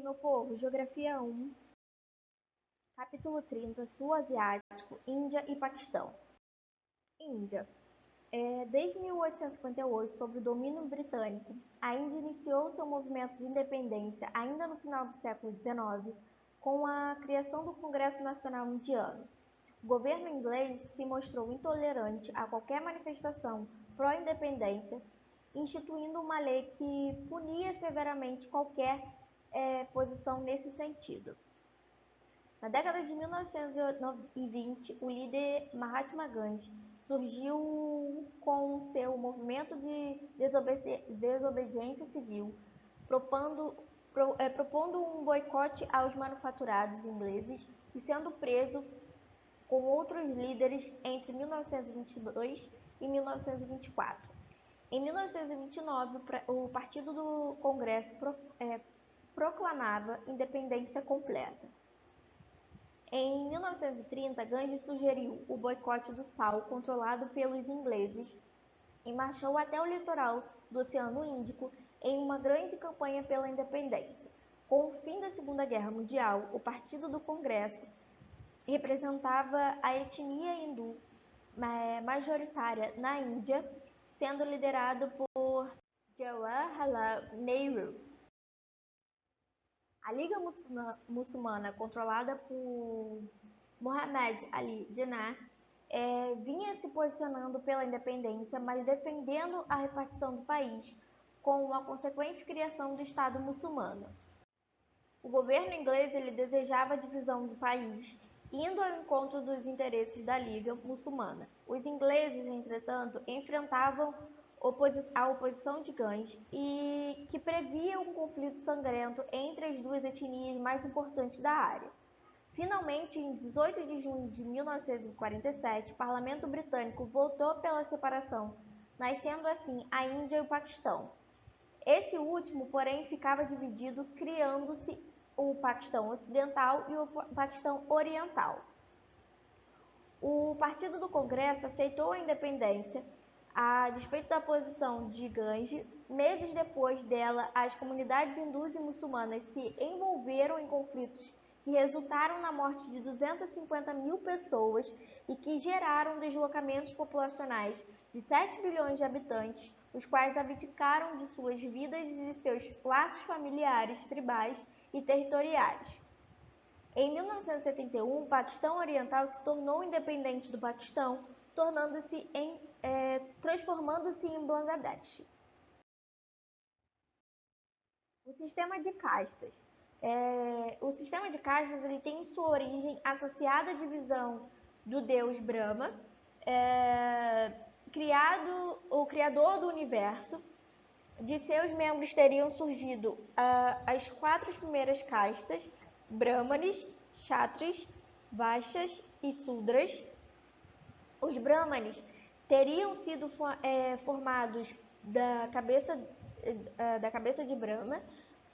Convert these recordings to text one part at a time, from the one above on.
meu povo, Geografia 1, capítulo 30, Sul Asiático, Índia e Paquistão. Índia. Desde 1858, sob o domínio britânico, a Índia iniciou seu movimento de independência ainda no final do século XIX, com a criação do Congresso Nacional Indiano. O governo inglês se mostrou intolerante a qualquer manifestação pró-independência, instituindo uma lei que punia severamente qualquer posição nesse sentido. Na década de 1920, o líder Mahatma Gandhi surgiu com seu movimento de desobediência civil, propondo um boicote aos manufaturados ingleses e sendo preso com outros líderes entre 1922 e 1924. Em 1929, o Partido do Congresso proclamava independência completa. Em 1930, Gandhi sugeriu o boicote do sal controlado pelos ingleses e marchou até o litoral do Oceano Índico em uma grande campanha pela independência. Com o fim da Segunda Guerra Mundial, o Partido do Congresso representava a etnia hindu majoritária na Índia, sendo liderado por Jawaharlal Nehru. A Liga Muçulmana, controlada por Muhammad Ali Jinnah, vinha se posicionando pela independência, mas defendendo a repartição do país, com a consequente criação do Estado muçulmano. O governo inglês desejava a divisão do país, indo ao encontro dos interesses da Liga Muçulmana. Os ingleses, entretanto, enfrentavam a oposição de Gandhi e que previa um conflito sangrento entre as duas etnias mais importantes da área. Finalmente, em 18 de junho de 1947, o parlamento britânico votou pela separação, nascendo assim a Índia e o Paquistão. Esse último, porém, ficava dividido, criando-se o Paquistão Ocidental e o Paquistão Oriental. O Partido do Congresso aceitou a independência, a despeito da posição de Gandhi. Meses depois dela, as comunidades hindus e muçulmanas se envolveram em conflitos que resultaram na morte de 250 mil pessoas e que geraram deslocamentos populacionais de 7 bilhões de habitantes, os quais abdicaram de suas vidas e de seus laços familiares, tribais e territoriais. Em 1971, o Paquistão Oriental se tornou independente do Paquistão, transformando-se em Bangladesh. O sistema de castas. O sistema de castas ele tem sua origem associada à divisão do deus Brahma, o criador do universo. De seus membros teriam surgido as 4 primeiras castas: Brahmanes, Kshatris, Vaixas e Sudras. Os Brahmanes teriam sido formados da cabeça de Brahma,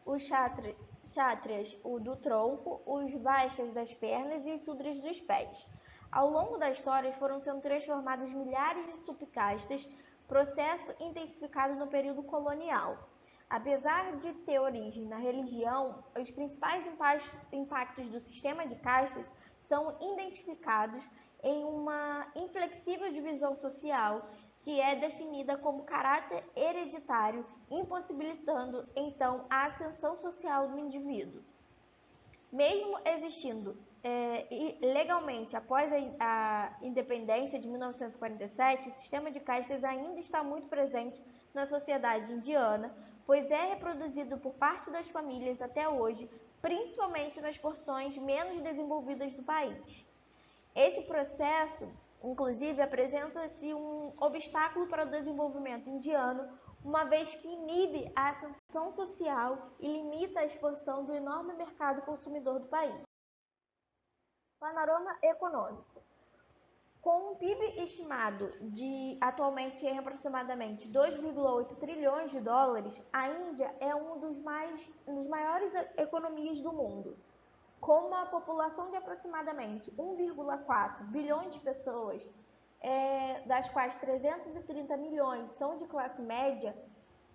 os Kshatriyas do tronco, os Vaixas das pernas e os Sudras dos pés. Ao longo da história foram sendo transformadas milhares de subcastas, processo intensificado no período colonial. Apesar de ter origem na religião, os principais impactos do sistema de castas são identificados em uma inflexível divisão social que é definida como caráter hereditário, impossibilitando, então, a ascensão social do indivíduo. Mesmo existindo legalmente após a independência de 1947, o sistema de castas ainda está muito presente na sociedade indiana, pois é reproduzido por parte das famílias até hoje, principalmente nas porções menos desenvolvidas do país. Esse processo, inclusive, apresenta-se um obstáculo para o desenvolvimento indiano, uma vez que inibe a ascensão social e limita a expansão do enorme mercado consumidor do país. Panorama econômico. Com um PIB estimado de atualmente em aproximadamente 2,8 trilhões de dólares, a Índia é uma das maiores economias do mundo. Com uma população de aproximadamente 1,4 bilhões de pessoas, das quais 330 milhões são de classe média,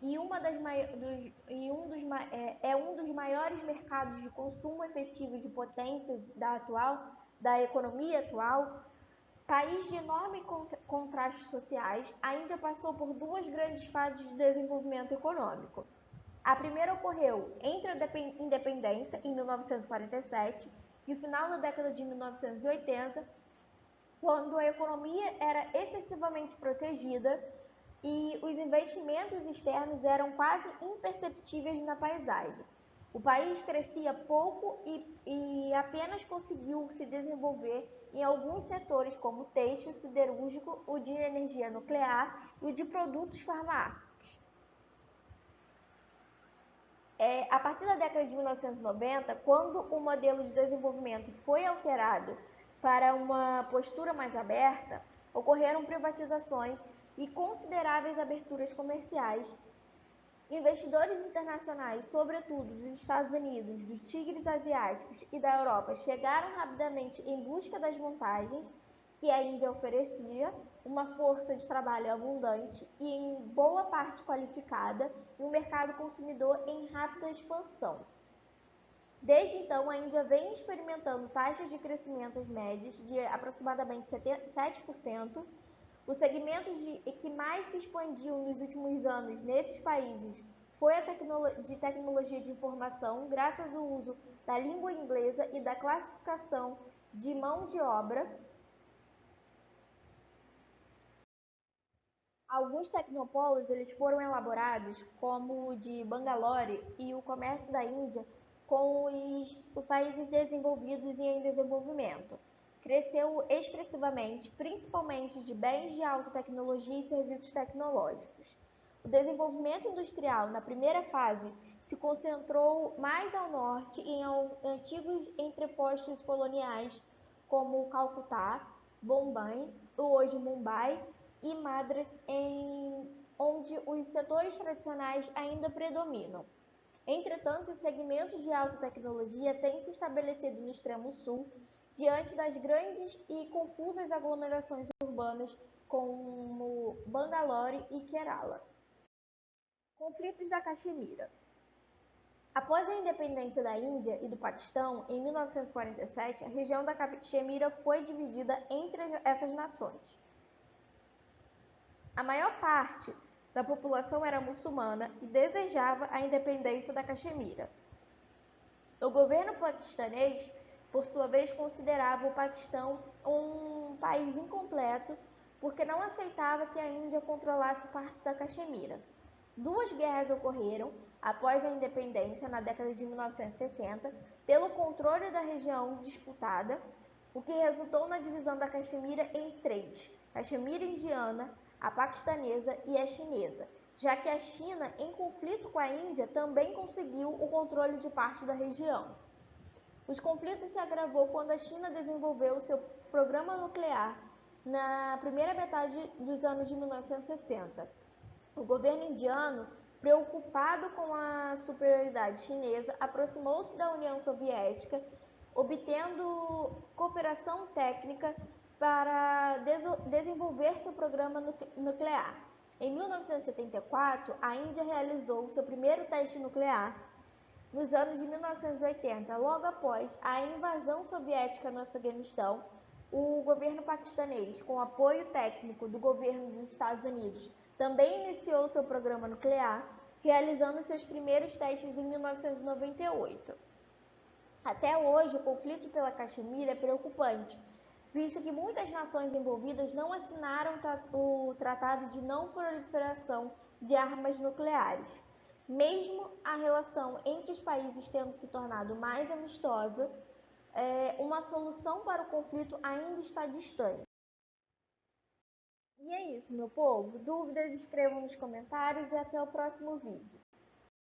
e um dos maiores mercados de consumo efetivo de potência da economia atual. País de enorme contrastes sociais, a Índia passou por duas grandes fases de desenvolvimento econômico. A primeira ocorreu entre a independência, em 1947, e o final da década de 1980, quando a economia era excessivamente protegida e os investimentos externos eram quase imperceptíveis na paisagem. O país crescia pouco e apenas conseguiu se desenvolver em alguns setores como o têxtil, siderúrgico, o de energia nuclear e o de produtos farmacêuticos. A partir da década de 1990, quando o modelo de desenvolvimento foi alterado para uma postura mais aberta, ocorreram privatizações e consideráveis aberturas comerciais. Investidores internacionais, sobretudo dos Estados Unidos, dos tigres asiáticos e da Europa, chegaram rapidamente em busca das vantagens que a Índia oferecia, uma força de trabalho abundante e em boa parte qualificada, e um mercado consumidor em rápida expansão. Desde então, a Índia vem experimentando taxas de crescimento médias de aproximadamente 7%. Os segmentos que mais se expandiu nos últimos anos nesses países foi a de tecnologia de informação, graças ao uso da língua inglesa e da classificação de mão de obra. Alguns tecnopolos eles foram elaborados, como o de Bangalore, e o comércio da Índia com os países desenvolvidos e em desenvolvimento cresceu expressivamente, principalmente de bens de alta tecnologia e serviços tecnológicos. O desenvolvimento industrial, na primeira fase, se concentrou mais ao norte em antigos entrepostos coloniais, como Calcutá, Bombay, hoje Mumbai, e Madras, onde os setores tradicionais ainda predominam. Entretanto, os segmentos de alta tecnologia têm se estabelecido no extremo sul, diante das grandes e confusas aglomerações urbanas como Bangalore e Kerala. Conflitos da Caxemira. Após a independência da Índia e do Paquistão, em 1947, a região da Caxemira foi dividida entre essas nações. A maior parte da população era muçulmana e desejava a independência da Caxemira. O governo paquistanês, por sua vez, considerava o Paquistão um país incompleto porque não aceitava que a Índia controlasse parte da Caxemira. Duas guerras ocorreram após a independência, na década de 1960, pelo controle da região disputada, o que resultou na divisão da Caxemira em três: Caxemira indiana, a paquistanesa e a chinesa, já que a China, em conflito com a Índia, também conseguiu o controle de parte da região. Os conflitos se agravou quando a China desenvolveu seu programa nuclear na primeira metade dos anos de 1960. O governo indiano, preocupado com a superioridade chinesa, aproximou-se da União Soviética, obtendo cooperação técnica para desenvolver seu programa nuclear. Em 1974, a Índia realizou seu primeiro teste nuclear. Nos anos de 1980, logo após a invasão soviética no Afeganistão, o governo paquistanês, com apoio técnico do governo dos Estados Unidos, também iniciou seu programa nuclear, realizando seus primeiros testes em 1998. Até hoje, o conflito pela Caxemira é preocupante, visto que muitas nações envolvidas não assinaram o Tratado de Não Proliferação de Armas Nucleares. Mesmo a relação entre os países tendo se tornado mais amistosa, uma solução para o conflito ainda está distante. E é isso, meu povo. Dúvidas, escrevam nos comentários e até o próximo vídeo.